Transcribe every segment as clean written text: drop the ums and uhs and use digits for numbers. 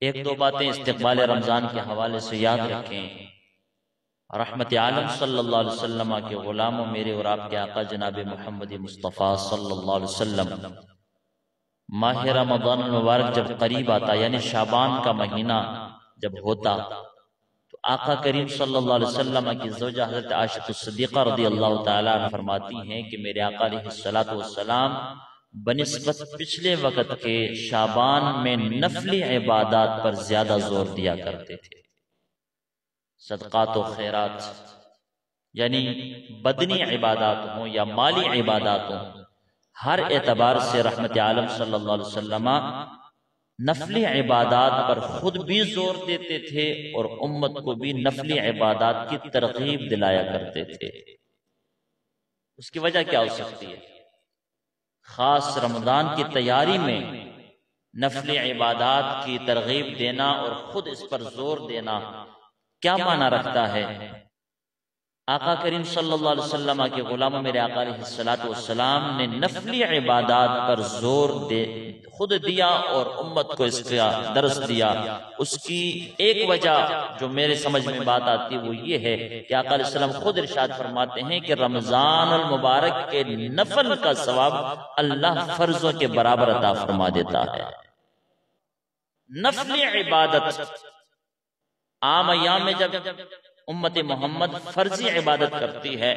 ایک دو باتیں استقبال رمضان کے حوالے سے یاد رکھیں۔ رحمت عالم صلی اللہ علیہ وسلم کے غلاموں، میرے اور آپ کے آقا جناب محمد مصطفیٰ صلی اللہ علیہ وسلم، ماہ رمضان المبارک جب قریب آتا، یعنی شعبان کا مہینہ جب ہوتا، تو آقا کریم صلی اللہ علیہ وسلم کی زوجہ حضرت عائشہ الصدیقہ رضی اللہ تعالیٰ عنہ فرماتی ہیں کہ میرے آقا علیہ السلام بنسبت پچھلے وقت کے شعبان میں نفلی عبادات پر زیادہ زور دیا کرتے تھے۔ صدقات و خیرات، یعنی بدنی عبادات ہوں یا مالی عبادات ہوں، ہر اعتبار سے رحمت عالم صلی اللہ علیہ وسلم نفلی عبادات پر خود بھی زور دیتے تھے اور امت کو بھی نفلی عبادات کی ترغیب دلایا کرتے تھے۔ اس کی وجہ کیا ہو سکتی ہے؟ خاص رمضان کی تیاری میں نفلی عبادات کی ترغیب دینا اور خود اس پر زور دینا کیا معنی رکھتا ہے؟ آقا کریم صلی اللہ علیہ وسلم کے غلاموں، میرے آقا علیہ السلام نے نفلی عبادات پر زور خود دیا اور امت کو اس کا درس دیا۔ اس کی ایک وجہ جو میرے سمجھ میں بات آتی وہ یہ ہے کہ آقا علیہ السلام خود ارشاد فرماتے ہیں کہ رمضان المبارک کے نفل کا ثواب اللہ فرضوں کے برابر عطا فرما دیتا ہے۔ نفلی عبادت عام ایام میں جب امت محمد فرضی عبادت کرتی ہے،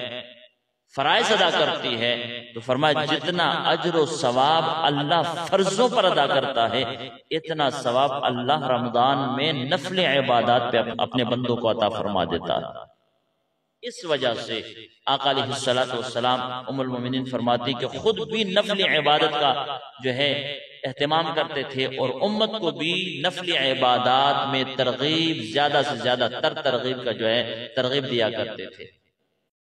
فرائض ادا کرتی ہے، تو فرمایا جتنا اجر و ثواب اللہ فرضوں پر ادا کرتا ہے، اتنا ثواب اللہ رمضان میں نفل عبادات پہ اپنے بندوں کو عطا فرما دیتا ہے۔ اس وجہ سے آقا علیہ السلام ام المومنین فرماتی کہ خود بھی نفل عبادت کا جو ہے اہتمام کرتے تھے اور امت کو بھی نفل عبادات میں ترغیب، زیادہ سے زیادہ ترغیب کا جو ہے ترغیب دیا کرتے تھے۔